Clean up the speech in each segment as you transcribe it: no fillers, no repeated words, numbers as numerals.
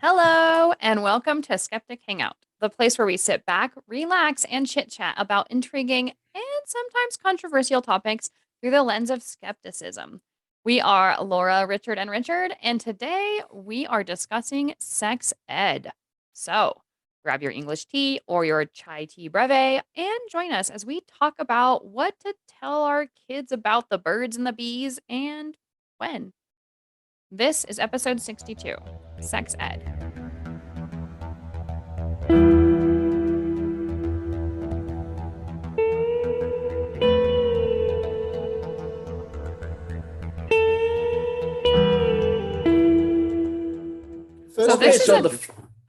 Hello, and welcome to Skeptic Hangout, the place where we sit back, relax, and chit chat about intriguing and sometimes controversial topics through the lens of skepticism. We are Laura, Richard, and Richard, and today we are discussing sex ed. So grab your English tea or your chai tea breve and join us as we talk about what to tell our kids about the birds and the bees and when. This is episode 62, Sex Ed.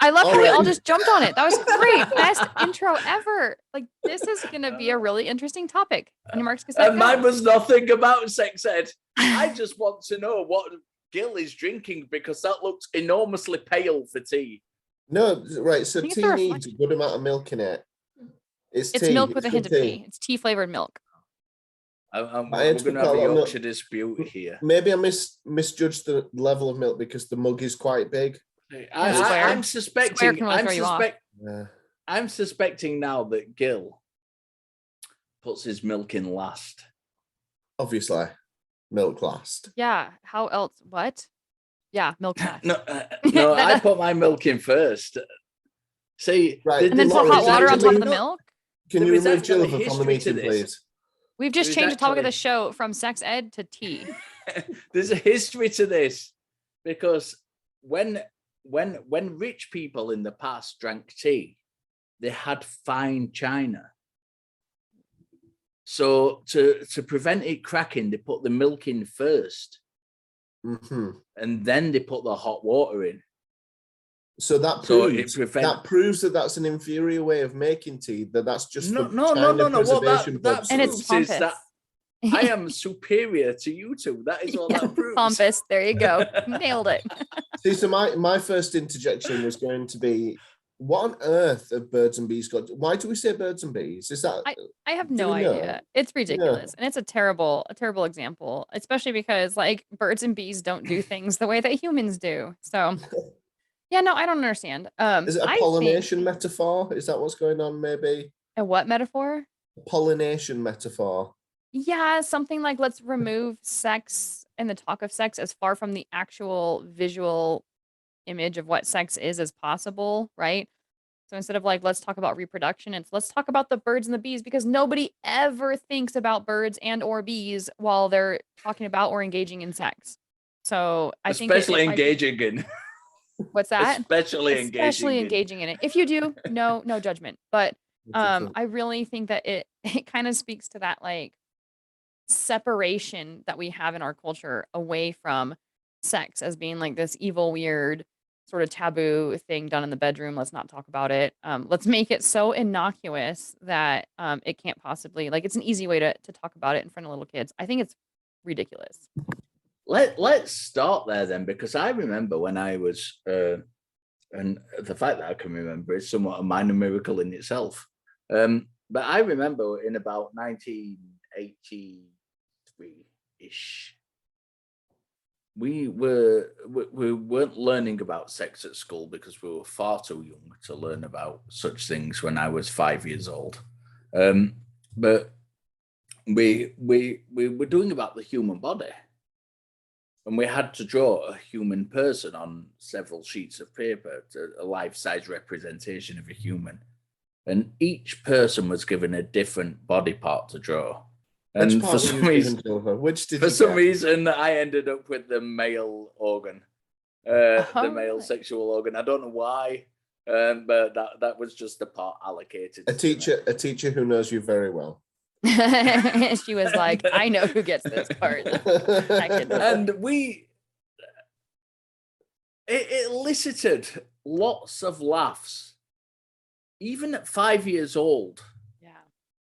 I love how we all just jumped on it. That was great. Best intro ever. Like, this is going to be a really interesting topic. And mine was nothing about sex ed. I just want to know what Gil is drinking because that looks enormously pale for tea. No, right. So tea needs a good amount of milk in it. It's milk with a hint of tea. It's tea flavored milk. We're going to have a Yorkshire dispute here. Maybe I misjudged the level of milk because the mug is quite big. I'm suspecting now that Gil puts his milk in last. Obviously, milk last. Yeah. How else? What? Yeah, milk last. No, I put my milk in first. See, right, and then put hot water on top of the milk. Can you remove Jennifer from the meeting, please? We've just changed the topic of the show from sex ed to tea. There's a history to this because when rich people in the past drank tea, they had fine china. So to prevent it cracking, they put the milk in first, and then they put the hot water in. So that proves that that's an inferior way of making tea. That's just no. What and it's pompous. Is that I am superior to you two. That is all that proves. Pompous. There you go. Nailed it. See, so my first interjection was going to be, what on earth have birds and bees got? Why do we say birds and bees? Is that I have no idea. It's ridiculous, and it's a terrible example, especially because like birds and bees don't do things the way that humans do. So. Yeah, no, I don't understand. Is it a pollination metaphor? Is that what's going on, maybe? A what metaphor? A pollination metaphor. Yeah, something like let's remove sex and the talk of sex as far from the actual visual image of what sex is as possible, right? So instead of like, let's talk about reproduction, it's let's talk about the birds and the bees because nobody ever thinks about birds and or bees while they're talking about or engaging in sex. So I think especially engaging in. What's that? Especially engaging in it. If you do, no judgment. But I really think that it kind of speaks to that like separation that we have in our culture away from sex as being like this evil, weird, sort of taboo thing done in the bedroom. Let's not talk about it. Let's make it so innocuous that it can't possibly like it's an easy way to talk about it in front of little kids. I think it's ridiculous. Let's start there then, because I remember when I was, and the fact that I can remember is somewhat a minor miracle in itself. But I remember in about 1983-ish, we weren't learning about sex at school because we were far too young to learn about such things when I was 5 years old. But we were doing about the human body. And we had to draw a human person on several sheets of paper, a life-size representation of a human. And each person was given a different body part to draw. And for some reason, I ended up with the male organ, the male sexual organ. I don't know why, but that was just the part allocated. A teacher who knows you very well. She was like, I know who gets this part. And it elicited lots of laughs. Even at 5 years old,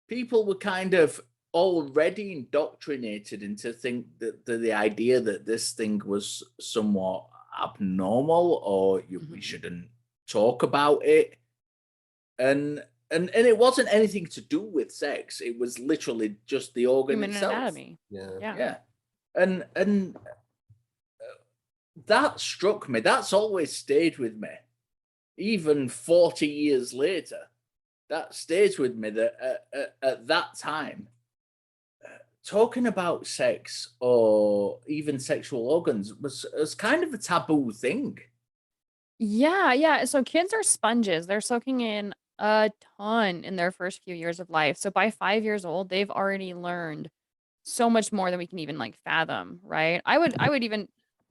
people were kind of already indoctrinated into think that the idea that this thing was somewhat abnormal or we shouldn't talk about it. And it wasn't anything to do with sex. It was literally just the organ Human itself. Anatomy. Yeah. And that struck me. That's always stayed with me. Even 40 years later, that stays with me that at that time, talking about sex or even sexual organs was kind of a taboo thing. Yeah. So kids are sponges. They're soaking in a ton in their first few years of life. So by 5 years old, they've already learned so much more than we can even like fathom, right? I would even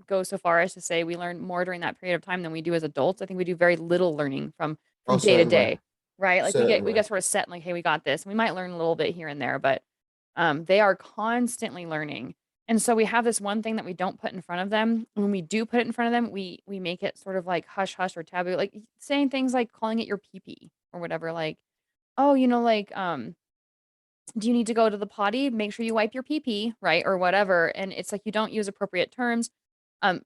go so far as to say we learn more during that period of time than we do as adults. I think we do very little learning Oh, from day to certainly, day, right? Like we certainly. get sort of set like, hey, we got this. And we might learn a little bit here and there, but they are constantly learning. And so we have this one thing that we don't put in front of them. When we do put it in front of them, we make it sort of like hush hush or taboo, like saying things like calling it your pee pee or whatever, like, oh, do you need to go to the potty? Make sure you wipe your pee pee, right? Or whatever. And it's like you don't use appropriate terms.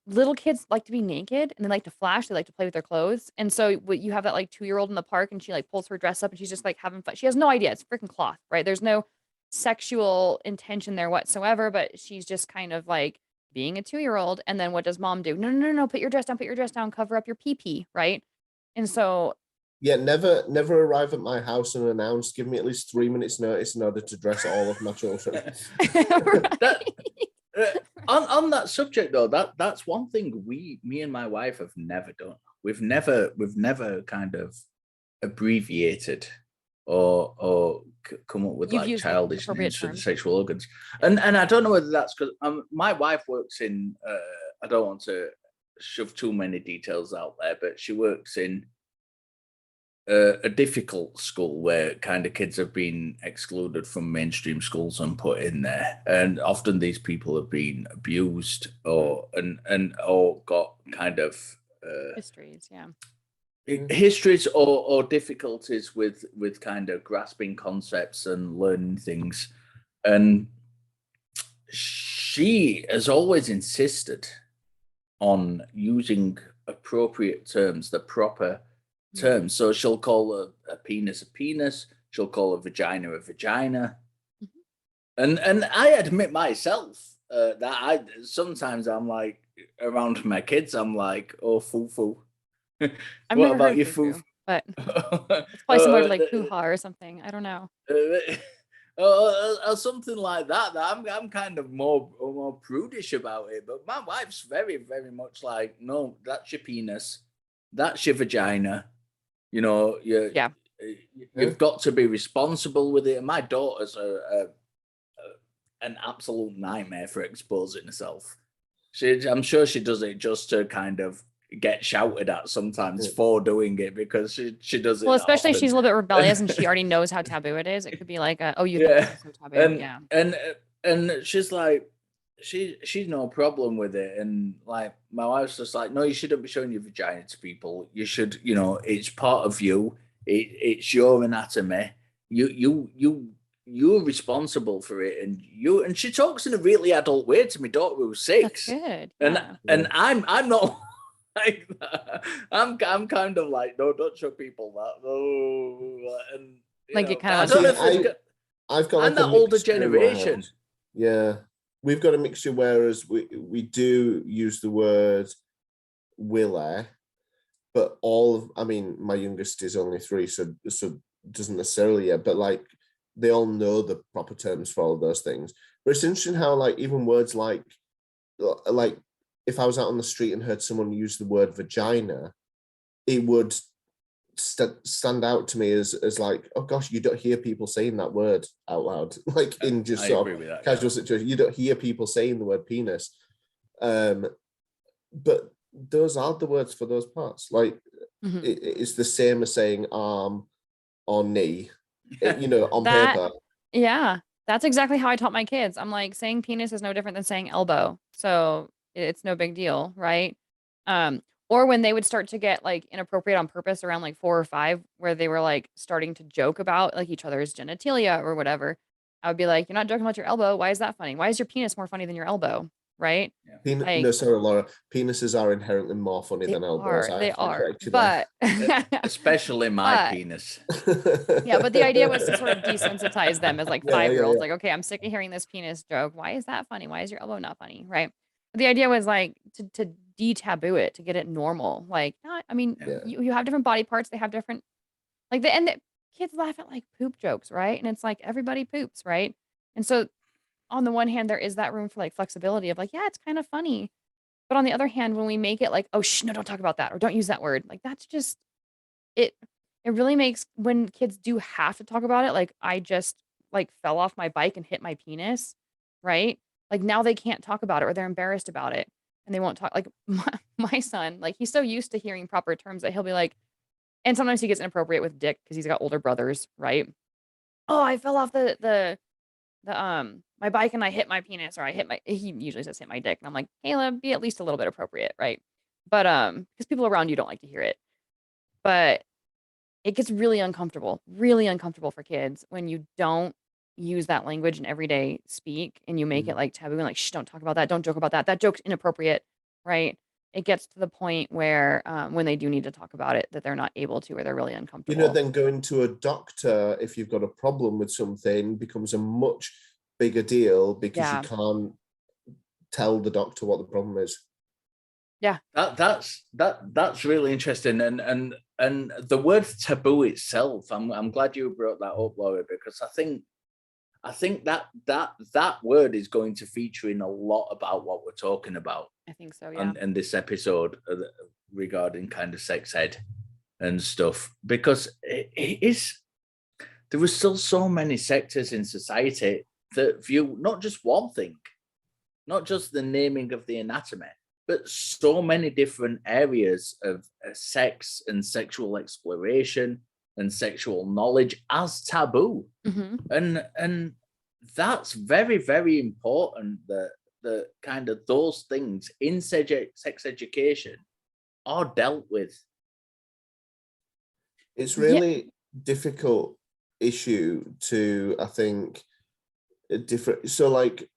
Little kids like to be naked and they like to flash. They like to play with their clothes. And so you have that like 2-year-old in the park and she like pulls her dress up and she's just like having fun. She has no idea. It's freaking cloth, right? There's no sexual intention there whatsoever, but she's just kind of like being a 2-year-old. And then what does mom do? No. Put your dress down, cover up your pee pee, right? And so Yeah, never arrive at my house unannounced. Give me at least 3 minutes notice in order to dress all of my children. That, on that subject though, that's one thing me and my wife have never done. We've never kind of abbreviated or come up with You've like used, like, childish appropriate names for the terms. sexual organs. And I don't know whether that's because my wife works in I don't want to shove too many details out there, but she works in a difficult school where kind of kids have been excluded from mainstream schools and put in there, and often these people have been abused or got kind of Histories, yeah. histories or difficulties with kind of grasping concepts and learning things. And she has always insisted on using appropriate terms, the proper terms. So she'll call a penis a penis, she'll call a vagina a vagina. And I admit myself that I sometimes I'm like around my kids, I'm like, oh, foo. I've What never about heard you, foo foo? foo, but it's probably similar to like hoo-ha or something. I don't know. Or something like that. I'm kind of more prudish about it, but my wife's very much like, no, that's your penis, that's your vagina. You know, Yeah. you've got to be responsible with it. And my daughter's an absolute nightmare for exposing herself. I'm sure she does it just to kind of get shouted at sometimes for doing it, because she does it. Well, especially if often. she's a little bit rebellious and she already knows how taboo it is. It could be like, oh, you think Yeah, this is so taboo? Yeah. and she's like, she's no problem with it, and like my wife's just like, no, you shouldn't be showing your vagina to people. You should, it's part of you. It's your anatomy. You're responsible for it, and she talks in a really adult way to my daughter who's 6. That's good. And I'm not like that. I'm kind of like, no, don't show people that. No, and Like it kind of I don't know if I've got I'm like that older generation. Yeah, we've got a mixture. Whereas we do use the word Willie, but my youngest is only 3, so doesn't necessarily yet. But like they all know the proper terms for all of those things. But it's interesting how like even words like if I was out on the street and heard someone use the word vagina, it would stand out to me as like, oh gosh, you don't hear people saying that word out loud, like in just sort of casual situation. You don't hear people saying the word penis, but those are the words for those parts. Like it's the same as saying arm or knee, on paper. Yeah, that's exactly how I taught my kids. I'm like, saying penis is no different than saying elbow, so it's no big deal, right? Or when they would start to get like inappropriate on purpose around like 4 or 5, where they were like starting to joke about like each other's genitalia or whatever, I would be like, you're not joking about your elbow. Why is that funny? Why is your penis more funny than your elbow? Right? No, sorry, Laura. Penises are inherently more funny than elbows. They are, but especially my penis. Yeah, but the idea was to sort of desensitize them as like 5-year-olds. Like, okay, I'm sick of hearing this penis joke. Why is that funny? Why is your elbow not funny? Right? But the idea was like to de-taboo it to get it normal. Like, I mean, Yeah. you have different body parts. They have different, like, the kids laugh at like poop jokes, right? And it's like everybody poops, right? And so on the one hand, there is that room for like flexibility of like, yeah, it's kind of funny. But on the other hand, when we make it like, oh, no, don't talk about that or don't use that word, like that's just it. It really makes when kids do have to talk about it, like I just like fell off my bike and hit my penis, right? Like now they can't talk about it or they're embarrassed about it and they won't talk. Like my son, like he's so used to hearing proper terms that he'll be like, and sometimes he gets inappropriate with dick because he's got older brothers, right? Oh, I fell off the my bike and I hit my penis or I hit my he usually says hit my dick and I'm like, Caleb, be at least a little bit appropriate, right? But because people around you don't like to hear it. But it gets really uncomfortable for kids when you don't use that language in everyday speak and you make it like taboo and like, shh, don't talk about that. Don't joke about that. That joke's inappropriate, right? It gets to the point where when they do need to talk about it, that they're not able to, or they're really uncomfortable. Then going to a doctor if you've got a problem with something becomes a much bigger deal because you can't tell the doctor what the problem is. Yeah, that's really interesting, and the word taboo itself. I'm glad you brought that up, Laura, because I think that word is going to feature in a lot about what we're talking about. I think so. Yeah, in this episode regarding kind of sex ed and stuff, because it is. There are still so many sectors in society that view not just one thing, not just the naming of the anatomy, but so many different areas of sex and sexual exploration and sexual knowledge as taboo. And that's very, very important that the kind of those things in sex education are dealt with. It's really difficult issue to, I think, different. So like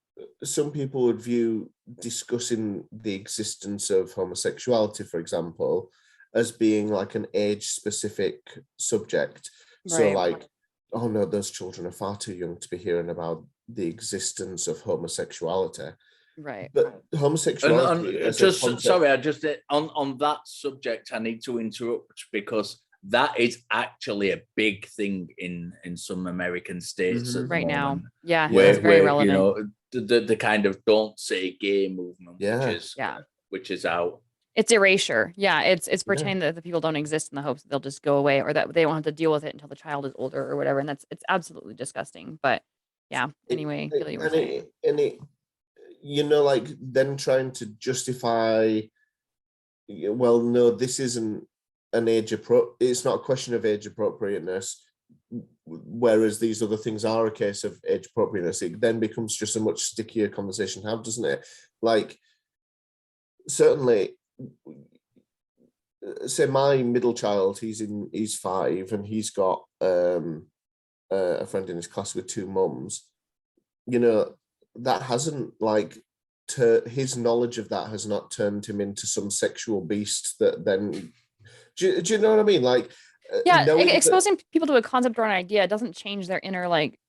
some people would view discussing the existence of homosexuality, for example, as being like an age specific subject. Right. So like, oh no, those children are far too young to be hearing about the existence of homosexuality. Right. But homosexuality and sorry, I just on that subject I need to interrupt because that is actually a big thing in some American states at the right moment. now. Yeah, where, it's very relevant. You know, the kind of don't say gay movement, which is out. It's erasure. Yeah, it's pretending that the people don't exist in the hopes that they'll just go away or that they won't have to deal with it until the child is older or whatever. And it's absolutely disgusting. But yeah, anyway, I feel you were saying. You know, like them trying to justify, well, no, this isn't an it's not a question of age appropriateness, whereas these other things are a case of age appropriateness. It then becomes just a much stickier conversation to have, doesn't it? Like, certainly, say my middle child, he's 5 and he's got a friend in his class with 2 mums. You know, that hasn't like his knowledge of that has not turned him into some sexual beast that then do you know what I mean? Like, exposing people to a concept or an idea doesn't change their inner like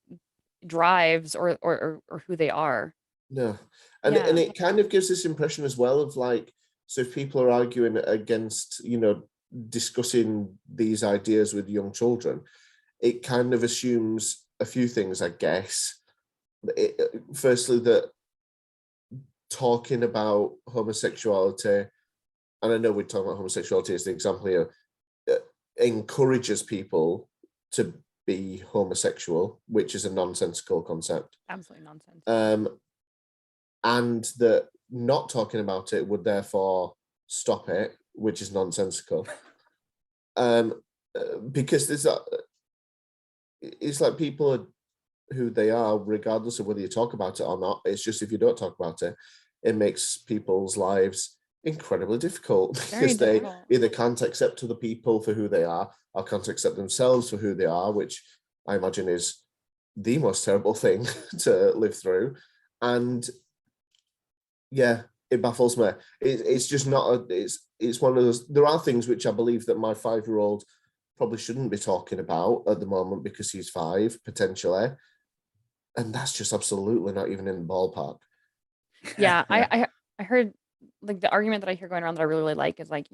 drives or who they are. No, and it kind of gives this impression as well of like, so if people are arguing against, you know, discussing these ideas with young children, it kind of assumes a few things, I guess. Firstly, that talking about homosexuality, and I know we're talking about homosexuality as the example here, encourages people to be homosexual, which is a nonsensical concept. Absolutely nonsense. And that not talking about it would therefore stop it, which is nonsensical. Because it's like people are who they are, regardless of whether you talk about it or not. It's just if you don't talk about it, it makes people's lives incredibly difficult because they either can't accept other people for who they are or can't accept themselves for who they are, which I imagine is the most terrible thing to live through. And yeah, it baffles me. It's just not it's one of those. There are things which I believe that my 5-year-old probably shouldn't be talking about at the moment because he's 5 potentially, and that's just absolutely not even in the ballpark. Yeah, I heard like the argument that I hear going around that I really like is like,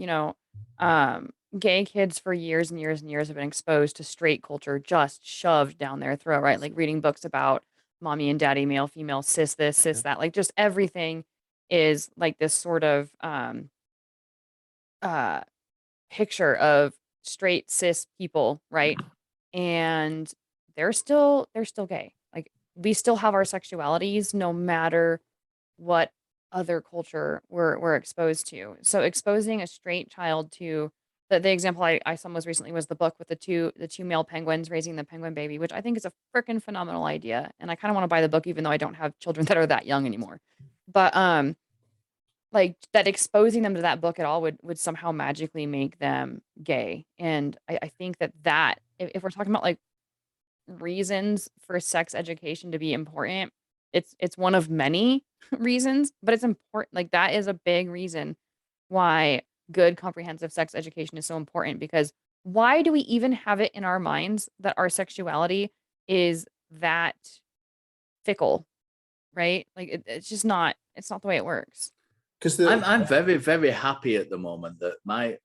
gay kids for years and years and years have been exposed to straight culture just shoved down their throat, right? Like reading books about mommy and daddy, male, female, cis this, cis that, like just everything is like this sort of uh picture of straight cis people, right? And they're still gay. Like we still have our sexualities no matter what other culture we're exposed to. So exposing a straight child to the example I saw most recently was the book with the two male penguins raising the penguin baby, which I think is a freaking phenomenal idea. And I kind of want to buy the book even though I don't have children that are that young anymore. But like that exposing them to that book at all would somehow magically make them gay. And I think that if we're talking about like reasons for sex education to be important, it's one of many reasons, but it's important. Like that is a big reason why good comprehensive sex education is so important, because why do we even have it in our minds that our sexuality is that fickle, right? Like it's not the way it works. Because I'm very, very happy at the moment that I'm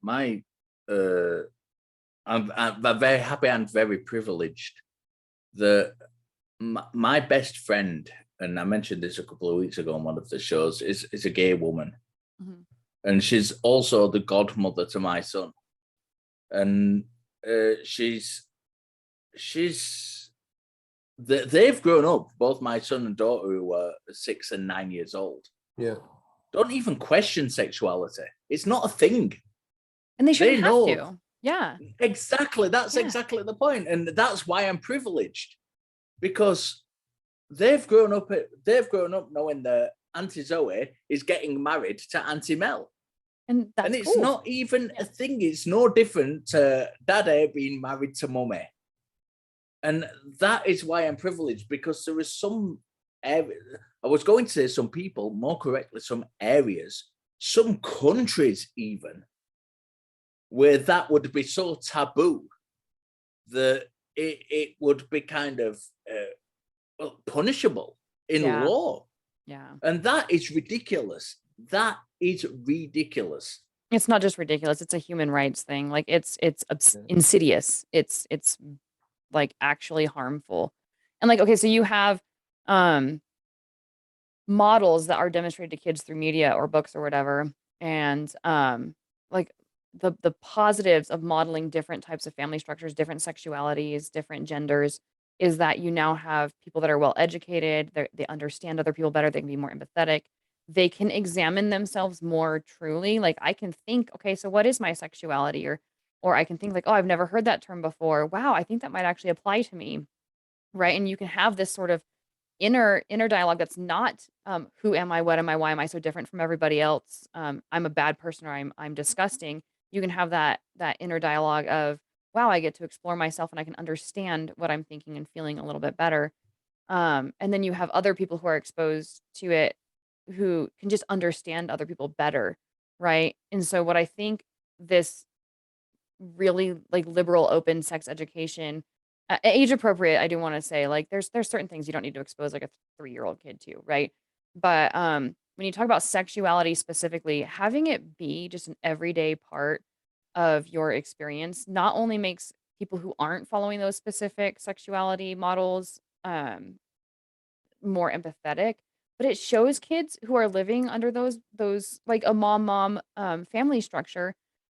very happy and very privileged that my best friend, and I mentioned this a couple of weeks ago on one of the shows, is a gay woman. Mm-hmm. And she's also the godmother to my son. And they've grown up, both my son and daughter, who are 6 and 9 years old. Yeah. Don't even question sexuality. It's not a thing. And they shouldn't have to. Yeah. Exactly. That's exactly the point. And that's why I'm privileged. Because they've grown up knowing that Auntie Zoe is getting married to Auntie Mel. And it's not even a thing. It's no different to Daddy being married to Mummy. And that is why I'm privileged, because there is some area, I was going to say some people, more correctly, some areas, some countries even, where that would be so taboo that it would be kind of punishable in law. Yeah. And that is ridiculous. That is ridiculous. It's not just ridiculous. It's a human rights thing. Like it's insidious. It's like actually harmful. And like, okay, so you have models that are demonstrated to kids through media or books or whatever. And like the positives of modeling different types of family structures, different sexualities, different genders, is that you now have people that are well educated, they understand other people better, they can be more empathetic, they can examine themselves more truly. Like I can think, okay, so what is my sexuality? Or I can think like, oh, I've never heard that term before. Wow, I think that might actually apply to me. Right. And you can have this sort of inner dialogue that's not who am I, what am I, why am I so different from everybody else? I'm a bad person, or I'm disgusting. You can have that inner dialogue of, wow, I get to explore myself and I can understand what I'm thinking and feeling a little bit better. And then you have other people who are exposed to it who can just understand other people better, right? And so what I think this really like liberal open sex education, age appropriate, I do want to say, like there's certain things you don't need to expose like a 3-year-old kid to, right? But when you talk about sexuality specifically, having it be just an everyday part of your experience not only makes people who aren't following those specific sexuality models more empathetic, but it shows kids who are living under those like a mom family structure.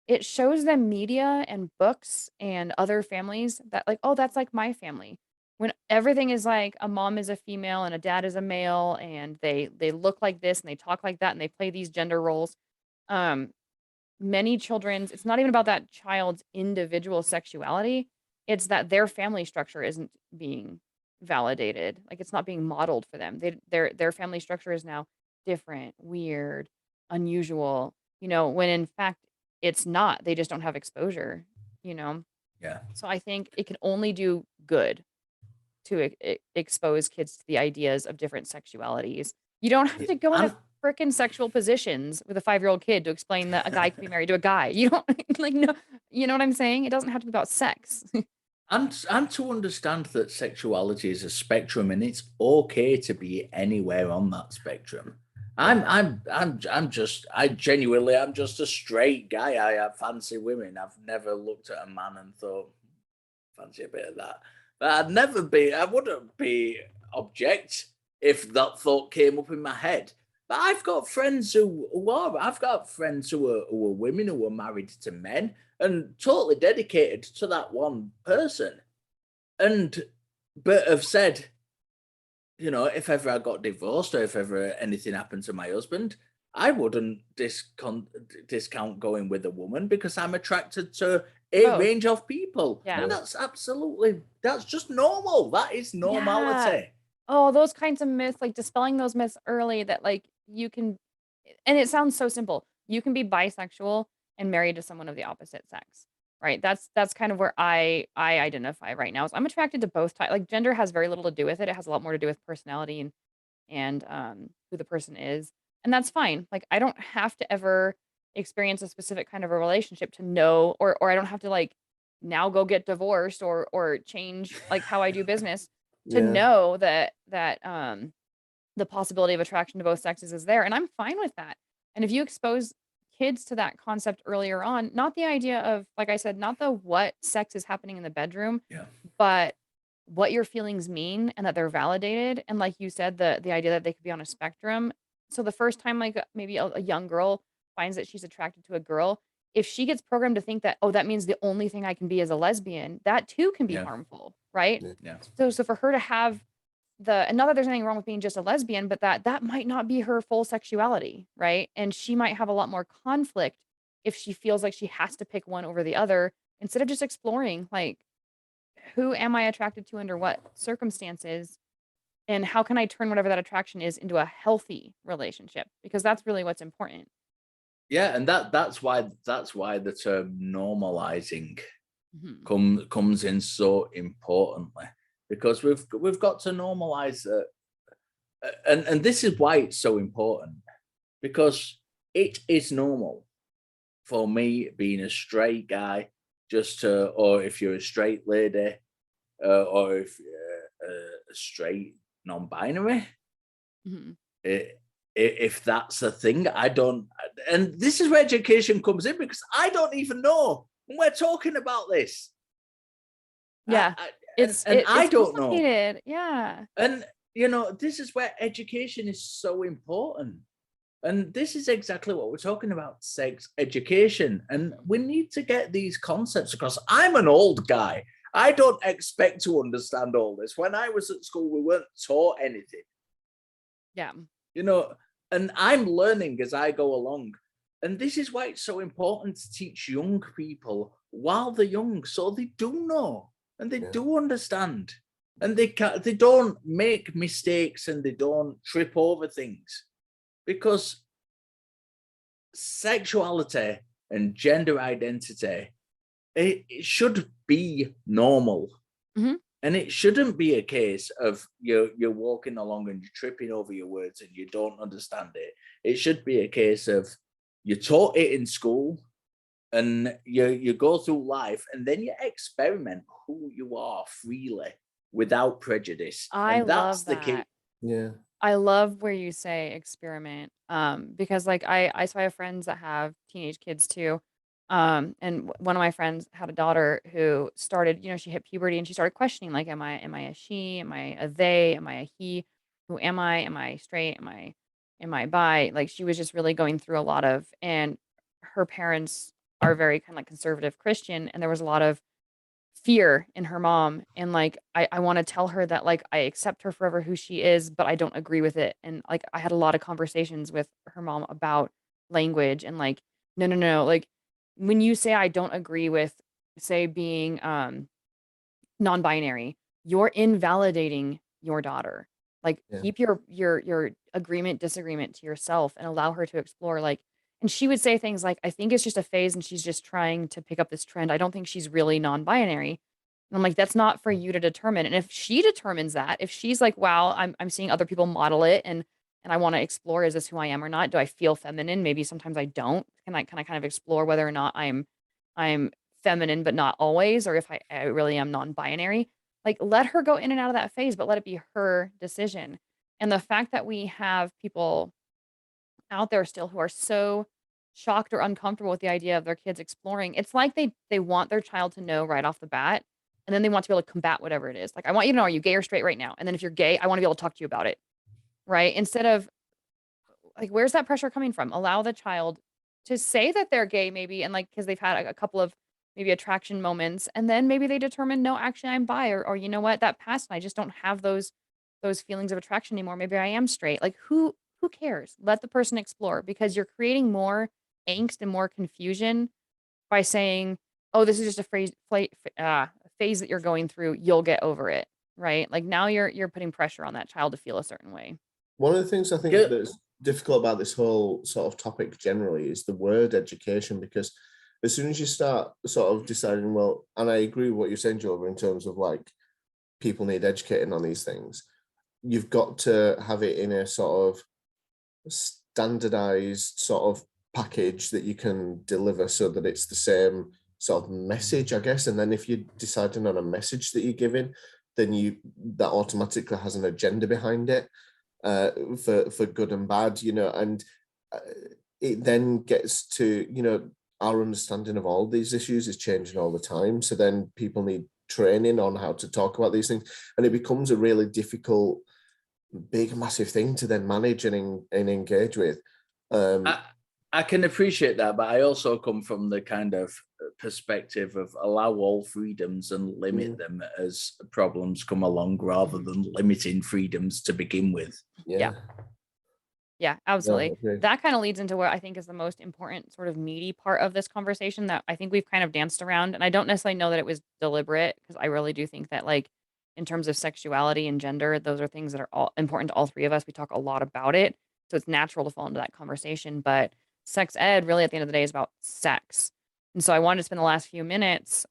It shows them media and books and other families that like, oh, that's like my family. When everything is like a mom is a female and a dad is a male and they look like this and they talk like that and they play these gender roles. Many children's, it's not even about that child's individual sexuality. It's that their family structure isn't being validated. Like it's not being modeled for them. Their family structure is now different, weird, unusual, when in fact it's not. They just don't have exposure, Yeah. So I think it can only do good to expose kids to the ideas of different sexualities. You don't have to go into frickin' sexual positions with a 5-year-old kid to explain that a guy can be married to a guy. You don't like, no, you know what I'm saying? It doesn't have to be about sex. And to understand that sexuality is a spectrum and it's okay to be anywhere on that spectrum. I genuinely, I'm just a straight guy. I fancy women. I've never looked at a man and thought, fancy a bit of that. But I wouldn't be object if that thought came up in my head. But I've got friends I've got friends who are women who are married to men and totally dedicated to that one person. But have said, if ever I got divorced or if ever anything happened to my husband, I wouldn't discount going with a woman because I'm attracted to a range of people. Yeah. And that's just normal. That is normality. Yeah. Oh, those kinds of myths, like dispelling those myths early that like you can, and it sounds so simple. You can be bisexual and married to someone of the opposite sex, right? That's kind of where I identify right now. Is I'm attracted to both types. Like gender has very little to do with it. It has a lot more to do with personality and who the person is, and that's fine. Like I don't have to ever experience a specific kind of a relationship to know, or I don't have to like now go get divorced or change like how I do business to Yeah. know that the possibility of attraction to both sexes is there, and I'm fine with that. And if you expose kids to that concept earlier on, not the idea of, like I said, not the what sex is happening in the bedroom, Yeah. but what your feelings mean and that they're validated. And like you said, the idea that they could be on a spectrum. So the first time like maybe a young girl finds that she's attracted to a girl, if she gets programmed to think that, oh, that means the only thing I can be is a lesbian, that too can be Yeah. harmful, right? Yeah. So for her to have and not that there's anything wrong with being just a lesbian, but that might not be her full sexuality, right? And she might have a lot more conflict if she feels like she has to pick one over the other instead of just exploring like who am I attracted to under what circumstances and how can I turn whatever that attraction is into a healthy relationship, because that's really what's important. Yeah, and that's why the term normalizing Mhm. comes in so importantly, because we've got to normalize it. And this is why it's so important, because it is normal for me being a straight guy or if you're a straight lady, or if you're a straight non-binary, Mhm. if that's a thing, I don't. And this is where education comes in, because I don't even know when we're talking about this. Yeah. It's I don't know. Complicated. Yeah. And this is where education is so important. And this is exactly what we're talking about, sex education. And we need to get these concepts across. I'm an old guy. I don't expect to understand all this. When I was at school, we weren't taught anything. Yeah. And I'm learning as I go along. And this is why it's so important to teach young people while they're young, so they do know and they do understand, and they don't make mistakes and they don't trip over things, because sexuality and gender identity, it should be normal. Mhm. And it shouldn't be a case of you're walking along and you're tripping over your words and you don't understand it. It should be a case of you're taught it in school, and you go through life, and then you experiment who you are freely without prejudice. I And that's love the key. that. Yeah. I love where you say experiment, because like so I have friends that have teenage kids too, and one of my friends had a daughter who started, she hit puberty and she started questioning like, am I a she, am I a they, am I a he, who am I straight, am I bi? Like she was just really going through a lot of, and her parents are very kind of like conservative Christian, and there was a lot of fear in her mom, and like I want to tell her that like I accept her forever who she is, but I don't agree with it. And like I had a lot of conversations with her mom about language and like, no, no, no, like when you say I don't agree with, say, being non-binary, you're invalidating your daughter. Like Yeah. keep your agreement disagreement to yourself and allow her to explore. Like, and she would say things like, I think it's just a phase and she's just trying to pick up this trend. I don't think she's really non-binary. And I'm like, that's not for you to determine. And if she determines that, if she's like, wow, I'm seeing other people model it, and I want to explore, is this who I am or not? Do I feel feminine? Maybe sometimes I don't. Can I kind of explore whether or not I'm feminine, but not always, or if I really am non-binary? Like, let her go in and out of that phase, but let it be her decision. And the fact that we have people out there still who are so shocked or uncomfortable with the idea of their kids exploring. It's like they want their child to know right off the bat, and then they want to be able to combat whatever it is. Like, I want you to know, are you gay or straight right now? And then if you're gay, I want to be able to talk to you about it, right? Instead of like, where's that pressure coming from? Allow the child to say that they're gay, maybe, and like because they've had a couple of maybe attraction moments, and then maybe they determine, no, actually, I'm bi, or you know what, that passed, and I just don't have those feelings of attraction anymore. Maybe I am straight. Like, who cares? Let the person explore because you're creating more angst and more confusion by saying, "Oh, this is just a phase that you're going through. You'll get over it." Right? Like now you're putting pressure on that child to feel a certain way. One of the things I think Yeah. that's difficult about this whole sort of topic generally is the word education, because as soon as you start sort of deciding, well, and I agree with what you're saying, Joe, in terms of like people need educating on these things, you've got to have it in a sort of standardized sort of package that you can deliver so that it's the same sort of message, I guess. And then if you're deciding on a message that you're giving, then that automatically has an agenda behind it, for good and bad, and it then gets to, our understanding of all these issues is changing all the time. So then people need training on how to talk about these things, and it becomes a really difficult, big, massive thing to then manage and engage with. I can appreciate that, but I also come from the kind of perspective of allow all freedoms and limit them as problems come along, rather than limiting freedoms to begin with. Yeah, No, absolutely. okay. That kind of leads into what I think is the most important sort of meaty part of this conversation that I think we've kind of danced around. And I don't necessarily know that it was deliberate because I really do think that, like, in terms of sexuality and gender, those are things that are all important to all three of us. We talk a lot about it. So it's natural to fall into that conversation. But sex ed, really, at the end of the day, is about sex. And so I wanted to spend the last few minutes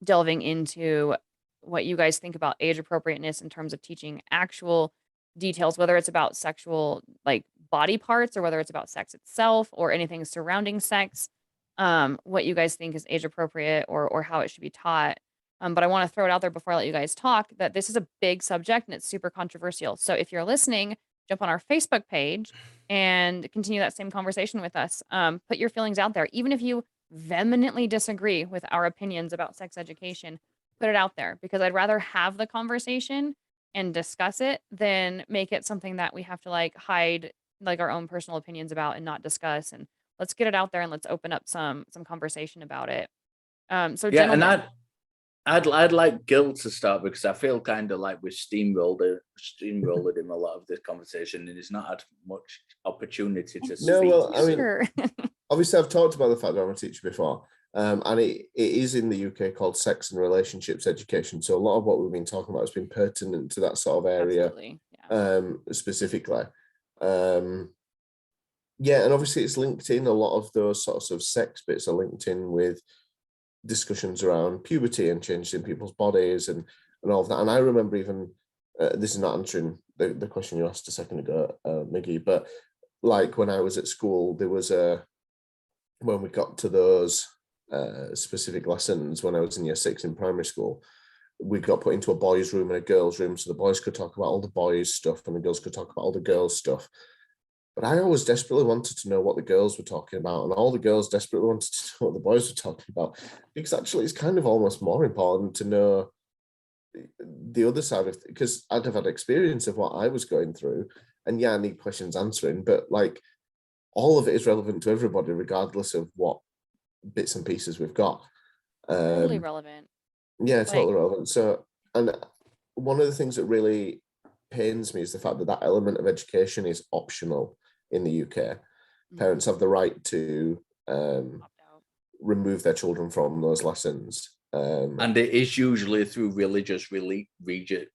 delving into what you guys think about age appropriateness in terms of teaching actual details, whether it's about sexual, like, body parts, or whether it's about sex itself or anything surrounding sex. What you guys think is age appropriate, or how it should be taught. But I want to throw it out there before I let you guys talk that this is a big subject and it's super controversial. So if you're listening, jump on our Facebook page and continue that same conversation with us. Put your feelings out there, even if you vehemently disagree with our opinions about sex education. Put it out there because I'd rather have the conversation and discuss it than make it something that we have to like hide like our own personal opinions about and not discuss. And let's get it out there and let's open up some conversation about it. So Yeah, and gentlemen, I'd like Gil to start, because I feel kind of like we've steamrolled him a lot of this conversation, and he's not had much opportunity to speak. No, well, I mean, sure. obviously I've talked about the fact that I'm a teacher before, and it is in the UK called sex and relationships education. So a lot of what we've been talking about has been pertinent to that sort of area. Absolutely. Yeah. Specifically. Yeah, and obviously it's linked in, a lot of those sorts of sex bits are linked in with discussions around puberty and changes in people's bodies and all of that. And I remember even, this is not answering the question you asked a second ago, Miggy, but like when I was at school, there was when we got to those specific lessons when I was in year 6 in primary school, we got put into a boys' room and a girls' room, so the boys could talk about all the boys' stuff and the girls could talk about all the girls' stuff. But I always desperately wanted to know what the girls were talking about, and all the girls desperately wanted to know what the boys were talking about, because actually it's kind of almost more important to know the other side of it, because I'd have had experience of what I was going through, and yeah, I need questions answering, but like all of it is relevant to everybody, regardless of what bits and pieces we've got. Totally relevant. Yeah, totally relevant. So, and one of the things that really pains me is the fact that that element of education is optional in the UK. Parents have the right to remove their children from those lessons. And it is usually through religious reasons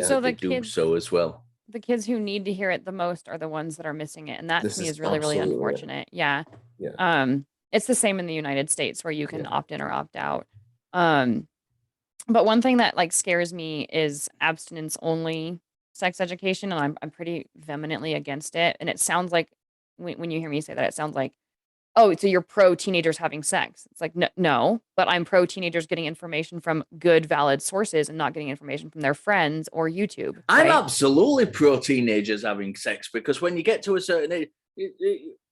So that they the do kids, so as well. the kids who need to hear it the most are the ones that are missing it. And that This to me is is really, really absolutely it. unfortunate. Yeah. Yeah. It's the same in the United States where you can Yeah. opt in or opt out. But one thing that like scares me is abstinence only sex education, and I'm pretty vehemently against it. And it sounds like when you hear me say that, it sounds like oh, so you're pro teenagers having sex. It's like, no, but I'm pro teenagers getting information from good, valid sources and not getting information from their friends or YouTube. I'm right? absolutely pro teenagers having sex, because when you get to a certain age,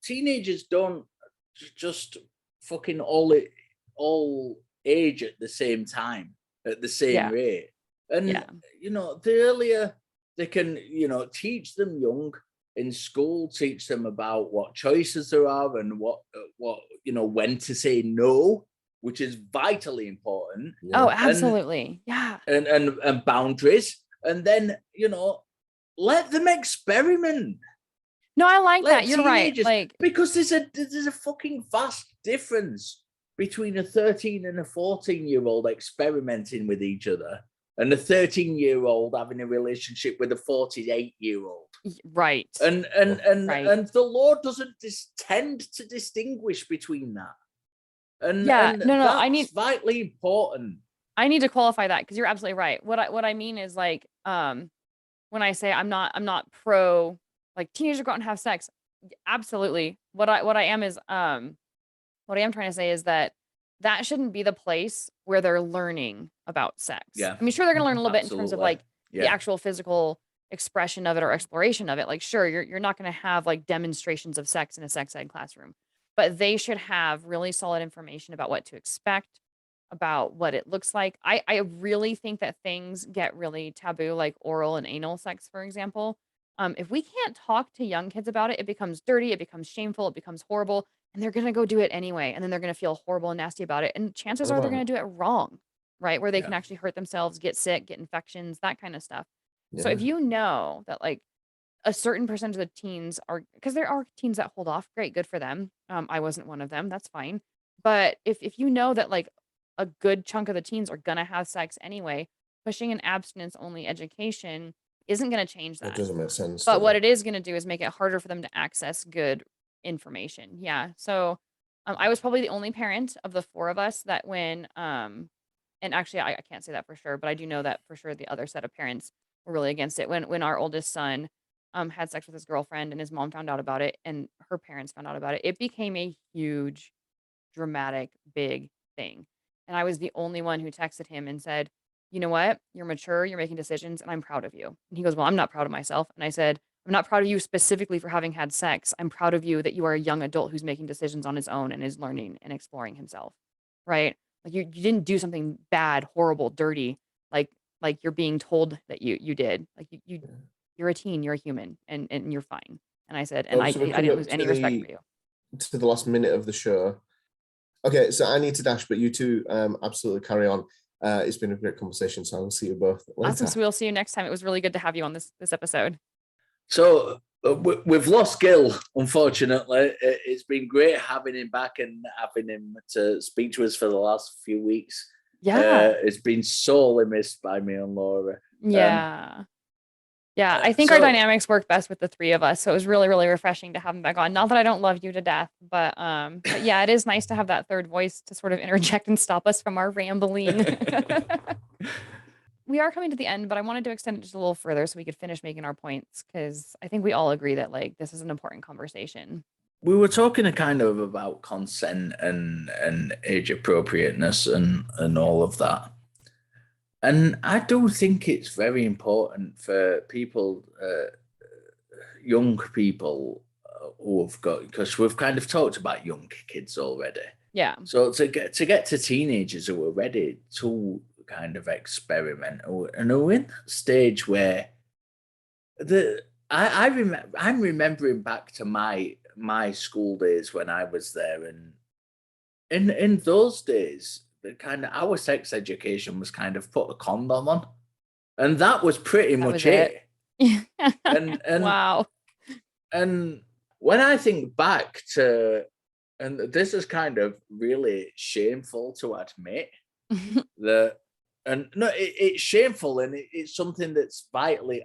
teenagers don't just fucking all age at the same time, at the same rate. And, the earlier they can, teach them young in school, teach them about what choices there are and what when to say no, which is vitally important. Oh, absolutely. And boundaries. And then, let them experiment. No, I like that. You're right. Like, because there's a fucking vast difference between a 13 and a 14-year-old experimenting with each other and a 13-year-old having a relationship with a 48-year-old. Right. And the law doesn't tend to distinguish between that. And that's vitally important. I need to qualify that, because you're absolutely right. What I mean is, like, when I say I'm not pro, like, teenagers go out and have sex. Absolutely. What I am trying to say is that shouldn't be the place where they're learning about sex. Yeah. I mean, sure, they're going to learn a little bit in terms of, like, the actual physical expression of it or exploration of it. Like, sure, you're not going to have, like, demonstrations of sex in a sex ed classroom, but they should have really solid information about what to expect, about what it looks like. I really think that things get really taboo, like oral and anal sex, for example. If we can't talk to young kids about it, it becomes dirty, it becomes shameful, it becomes horrible, and they're gonna go do it anyway, and then they're gonna feel horrible and nasty about it. And chances are they're gonna do it wrong, right? Where they can actually hurt themselves, get sick, get infections, that kind of stuff. So if you know that, like, a certain percentage of the teens are, because there are teens that hold off, great, good for them. I wasn't one of them, that's fine. But if you know that, like, a good chunk of the teens are gonna have sex anyway, pushing an abstinence only education isn't gonna change that. That doesn't make sense. But what it is gonna do is make it harder for them to access good information. Yeah. So I was probably the only parent of the four of us that when and actually I can't say that for sure, but I do know that for sure the other set of parents were really against it. When our oldest son had sex with his girlfriend and his mom found out about it and her parents found out about it, it became a huge, dramatic, big thing. And I was the only one who texted him and said, you know what? You're mature, you're making decisions, and I'm proud of you. And he goes, well, I'm not proud of myself. And I said, I'm not proud of you specifically for having had sex. I'm proud of you that you are a young adult who's making decisions on his own and is learning and exploring himself. Right? Like, you didn't do something bad, horrible, dirty, like you're being told that you did. Like, you're a teen, you're a human, and you're fine. And I said, and I didn't lose any respect for you. To the last minute of the show. Okay, so I need to dash, but you two absolutely carry on. It's been a great conversation, so I'll see you both later. Awesome. So we'll see you next time. It was really good to have you on this episode. So we've lost Gil, unfortunately. It's been great having him back and having him to speak to us for the last few weeks. Yeah. It's been sorely missed by me and Laura. Yeah. I think our dynamics work best with the three of us. So it was really, really refreshing to have him back on. Not that I don't love you to death, but yeah, it is nice to have that third voice to sort of interject and stop us from our rambling. We are coming to the end, but I wanted to extend it just a little further so we could finish making our points, because I think we all agree that, like, this is an important conversation. We were talking kind of about consent and age appropriateness and all of that. And I do think it's very important for people, young people who have got, because we've kind of talked about young kids already. Yeah. So to get to teenagers who are ready to kind of experiment and who are in that stage where I'm remembering back to my school days when I was there, and in those days, kind of our sex education was kind of put a condom on, and that was pretty much it. and wow. And when I think back to, and this is kind of really shameful to admit that, and no, it's shameful, and it's something that's vitally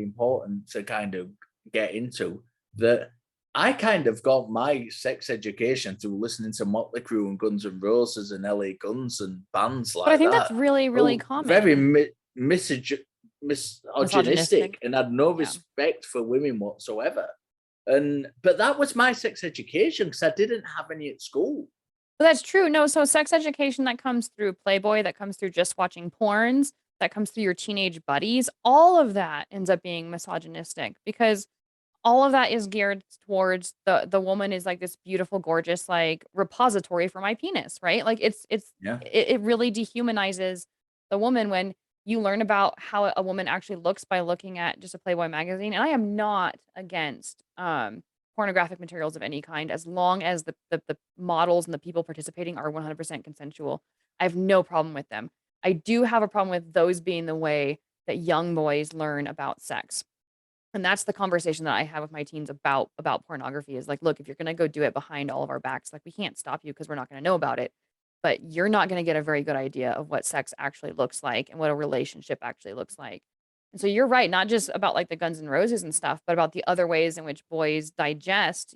important to kind of get into, that I kind of got my sex education through listening to Motley Crue and Guns N' Roses and LA Guns and bands like that. But I think that's really, really common. Very misogynistic and had no respect for women whatsoever. But that was my sex education because I didn't have any at school. But that's true. No, so sex education that comes through Playboy, that comes through just watching porns, that comes through your teenage buddies, all of that ends up being misogynistic because all of that is geared towards the woman is like this beautiful, gorgeous, like repository for my penis, right? Like Yeah. it really dehumanizes the woman when you learn about how a woman actually looks by looking at just a Playboy magazine. And I am not against pornographic materials of any kind as long as the models and the people participating are 100% consensual. I have no problem with them. I do have a problem with those being the way that young boys learn about sex. And that's the conversation that I have with my teens about pornography is like, look, if you're going to go do it behind all of our backs, like we can't stop you because we're not going to know about it. But you're not going to get a very good idea of what sex actually looks like and what a relationship actually looks like. And so you're right, not just about like the Guns N' Roses and stuff, but about the other ways in which boys digest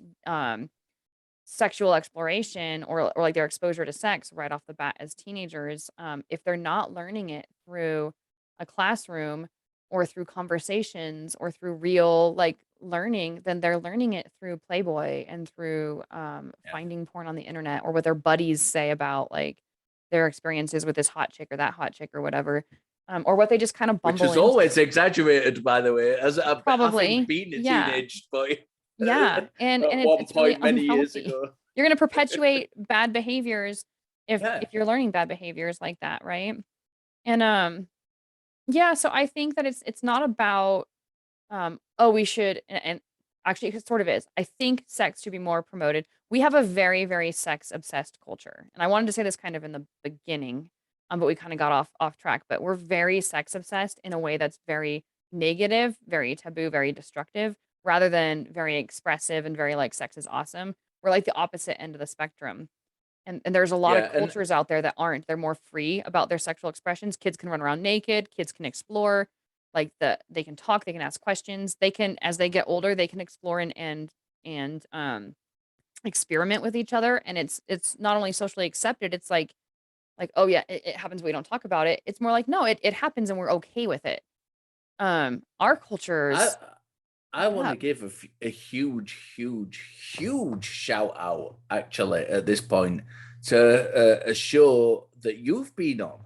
sexual exploration or like their exposure to sex right off the bat as teenagers. If they're not learning it through a classroom or through conversations or through real like learning, then they're learning it through Playboy and through Yeah. finding porn on the internet or what their buddies say about like their experiences with this hot chick or that hot chick or whatever. Or what they just kind of Which bumble is into. always exaggerated, by the way, as I've Probably. been a Yeah. teenage boy Yeah. And at one it's really point many years unhealthy. ago. You're gonna perpetuate bad behaviors Yeah. if you're learning bad behaviors like that, right? And yeah, so I think that it's not about oh we should and actually it sort of is. I think sex should be more promoted. We have a very, very sex obsessed culture. And I wanted to say this kind of in the beginning, but we kind of got off track. But we're very sex obsessed in a way that's very negative, very taboo, very destructive, rather than very expressive and very like sex is awesome. We're like the opposite end of the spectrum. And there's a lot of Yeah. And cultures out there that aren't. They're more free about their sexual expressions. Kids can run around naked, kids can explore, like they can talk, they can ask questions. They can as they get older, they can explore and experiment with each other and it's not only socially accepted, it's like oh yeah, it happens, we don't talk about it. It's more like no, it happens and we're okay with it. Our I cultures I want yeah, to give a huge shout out actually at this point to a show that you've been on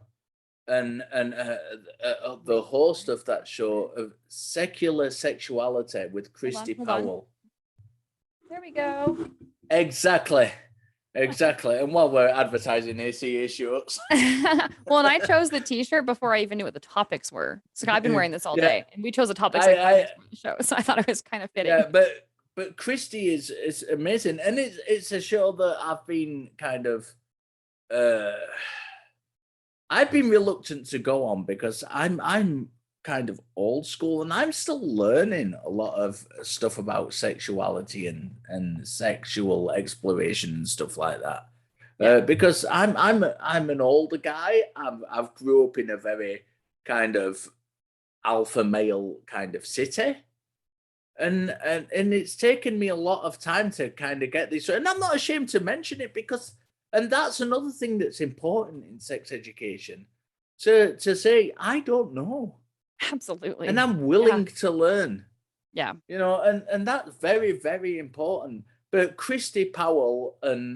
and the host of that show of Secular Sexuality with Christy hold on. Powell. There we go. Exactly. And while we're advertising ACA shirts. Well, and I chose the t-shirt before I even knew what the topics were. So I've been wearing this all Yeah. day and we chose the topics like 5 minutes before the show. So I thought it was kind of fitting. Yeah, but Christy is amazing. And it's a show that I've been kind of I've been reluctant to go on because I'm kind of old school and I'm still learning a lot of stuff about sexuality and sexual exploration and stuff like that. Yeah. Because I'm an older guy. I've grew up in a very kind of alpha male kind of city. And it's taken me a lot of time to kind of get this. And I'm not ashamed to mention it because and that's another thing that's important in sex education. To say, I don't know. Absolutely. And I'm willing to learn. Yeah. You know, and that's very, very important. But Christy Powell and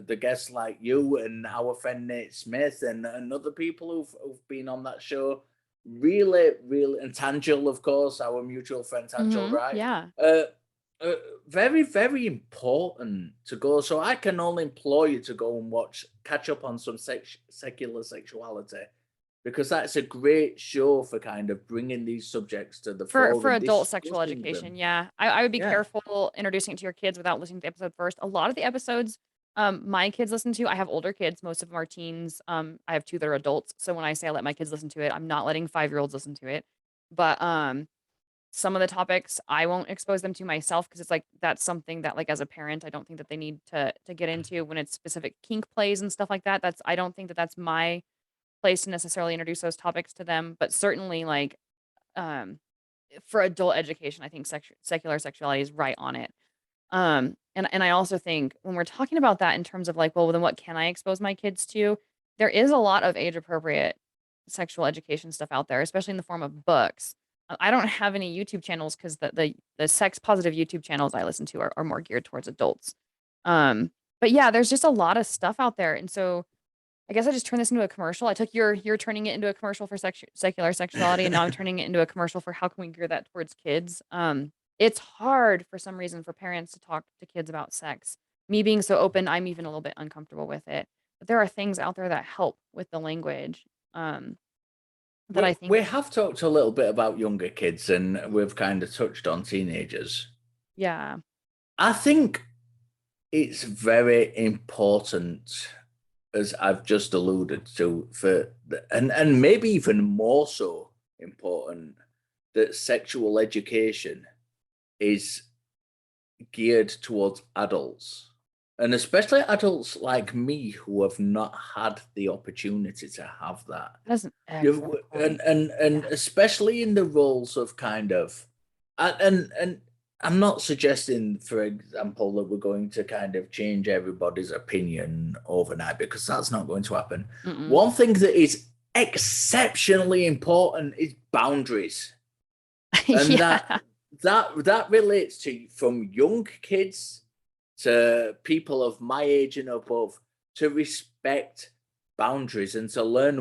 the guests like you and our friend Nate Smith and other people who've been on that show, really, and Tangel, of course, our mutual friend Tangel, right? Yeah. Very, very important to go. So I can only implore you to go and catch up on some secular sexuality, because that's a great show for kind of bringing these subjects to the fore For and adult sexual discussing education. them. Yeah. I would be Yeah. careful introducing it to your kids without listening to the episode first. A lot of the episodes my kids listen to, I have older kids, most of them are teens. I have 2 that are adults. So when I say I let my kids listen to it, I'm not letting 5-year-olds listen to it. But some of the topics I won't expose them to myself because it's like that's something that like as a parent I don't think that they need to get into when it's specific kink plays and stuff like that. I don't think that that's my place to necessarily introduce those topics to them, but certainly like for adult education, I think secular sexuality is right on it. And I also think when we're talking about that in terms of like, well, then what can I expose my kids to? There is a lot of age appropriate sexual education stuff out there, especially in the form of books. I don't have any YouTube channels because the sex positive YouTube channels I listen to are more geared towards adults. But yeah, there's just a lot of stuff out there, and so I guess I just turned this into a commercial. I took you're turning it into a commercial for secular sexuality, and now I'm turning it into a commercial for how can we gear that towards kids. It's hard for some reason for parents to talk to kids about sex. Me being so open, I'm even a little bit uncomfortable with it. But there are things out there that help with the language. That I think, We have talked a little bit about younger kids, and we've kind of touched on teenagers. yeah, I think it's very important, as I've just alluded to, and maybe even more so important, that sexual education is geared towards adults, and especially adults like me who have not had the opportunity to have that. that's an excellent point. And Yeah. especially in the roles of kind of, and I'm not suggesting, for example, that we're going to kind of change everybody's opinion overnight, because that's not going to happen. Mm-mm. One thing that is exceptionally important is boundaries, and Yeah. that relates to from young kids to people of my age and above, to respect boundaries and to learn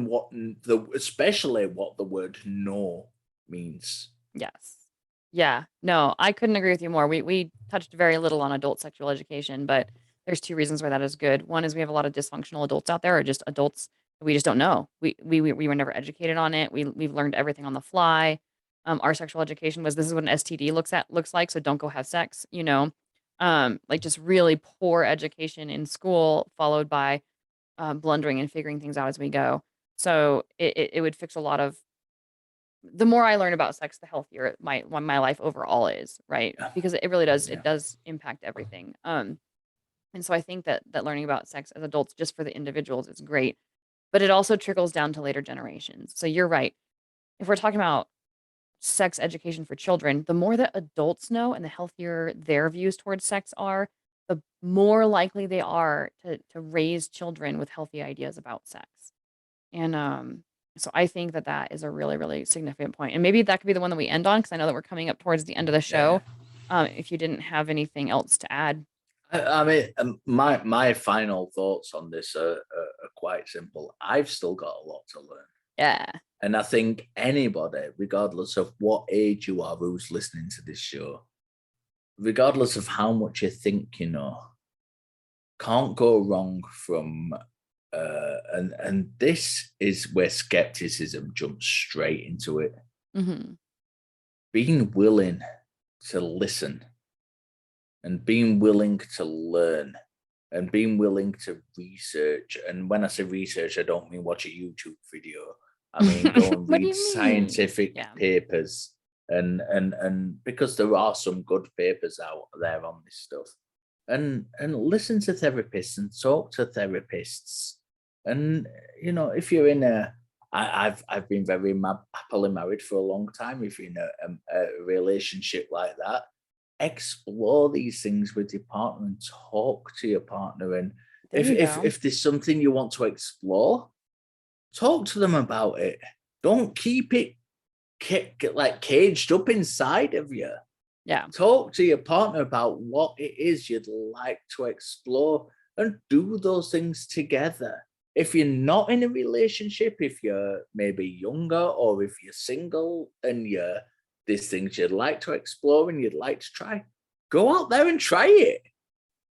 especially what the word no means. Yes. Yeah. No, I couldn't agree with you more. We touched very little on adult sexual education, but there's two reasons why that is good. One is we have a lot of dysfunctional adults out there, or just adults we just don't know. We were never educated on it. We've learned everything on the fly. Our sexual education was this is what an STD looks like, so don't go have sex, you know. Like just really poor education in school, followed by blundering and figuring things out as we go. So it would fix a lot of the more I learn about sex, the healthier my life overall is, right? Yeah. Because it really does Yeah. it does impact everything. And so I think that learning about sex as adults just for the individuals is great, but it also trickles down to later generations. So you're right. If we're talking about sex education for children, the more that adults know and the healthier their views towards sex are, the more likely they are to raise children with healthy ideas about sex. And so I think that is a really, really significant point. And maybe that could be the one that we end on, because I know that we're coming up towards the end of the show. If you didn't have anything else to add. I mean, my final thoughts on this are quite simple. I've still got a lot to learn. Yeah. And I think anybody, regardless of what age you are, who's listening to this show, regardless of how much you think you know, can't go wrong from, and this is where skepticism jumps straight into it. Hmm. Being willing to listen, and being willing to learn, and being willing to research. And when I say research, I don't mean watch a YouTube video. I mean, go and What do read you mean? scientific Yeah. papers, and because there are some good papers out there on this stuff, and listen to therapists and talk to therapists. And you know, if you're in I've been very happily married for a long time. If you're in a relationship like that, explore these things with your partner and talk to your partner. And There you go. if there's something you want to explore, talk to them about it. Don't keep it like caged up inside of you. Yeah. Talk to your partner about what it is you'd like to explore, and do those things together. If you're not in a relationship, if you're maybe younger, or if you're single and there's things you'd like to explore and you'd like to try, go out there and try it.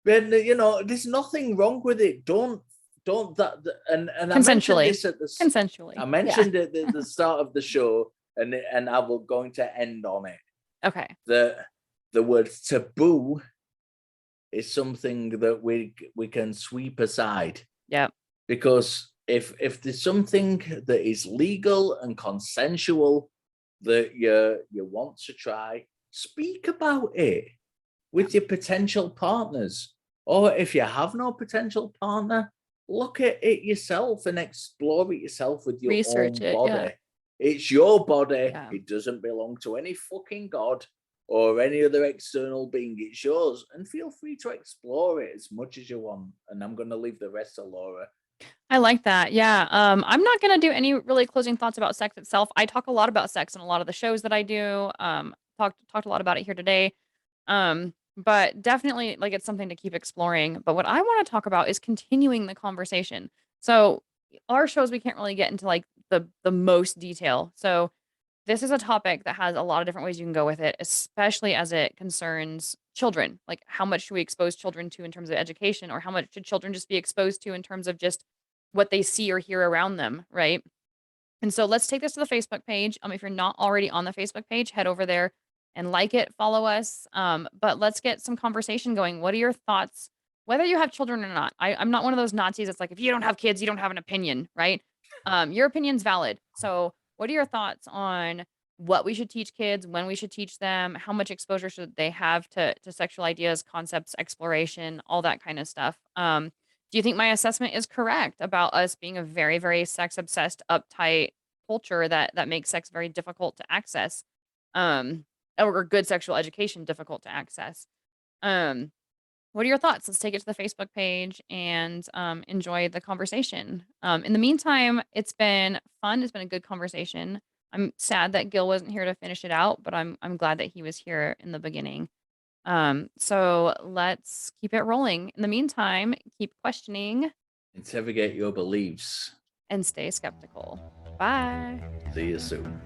And you know, there's nothing wrong with it. Don't that. And I mentioned Consensually. this Consensually. I mentioned it at the start of the show, and I will going to end on it. Okay. The word taboo is something that we can sweep aside. Yeah. Because if there's something that is legal and consensual that you want to try, speak about it with your potential partners. Or if you have no potential partner, look at it yourself and explore it yourself with your Research own it, body. yeah. It's your body. Yeah. It doesn't belong to any fucking god or any other external being. It's yours, and feel free to explore it as much as you want. And I'm going to leave the rest to Laura. I like that. Yeah. I'm not gonna do any really closing thoughts about sex itself. I talk a lot about sex in a lot of the shows that I do. Talked a lot about it here today. But definitely like it's something to keep exploring. But what I want to talk about is continuing the conversation. So our shows we can't really get into like the most detail. So this is a topic that has a lot of different ways you can go with it, especially as it concerns children. Like how much should we expose children to in terms of education, or how much should children just be exposed to in terms of just what they see or hear around them, right? And so let's take this to the Facebook page. If you're not already on the Facebook page, head over there and like it, follow us. But let's get some conversation going. What are your thoughts, whether you have children or not? I'm not one of those Nazis that's like, if you don't have kids, you don't have an opinion, right? Your opinion's valid. So what are your thoughts on what we should teach kids, when we should teach them, how much exposure should they have to sexual ideas, concepts, exploration, all that kind of stuff? Do you think my assessment is correct about us being a very, very sex obsessed, uptight culture that makes sex very difficult to access? Um, or good sexual education difficult to access? Um, what are your thoughts? Let's take it to the Facebook page and enjoy the conversation. In the meantime, it's been fun. It's been a good conversation. I'm sad that Gil wasn't here to finish it out, but I'm glad that he was here in the beginning. So let's keep it rolling. In the meantime, keep questioning Interrogate your beliefs. and stay skeptical. Bye. See you soon.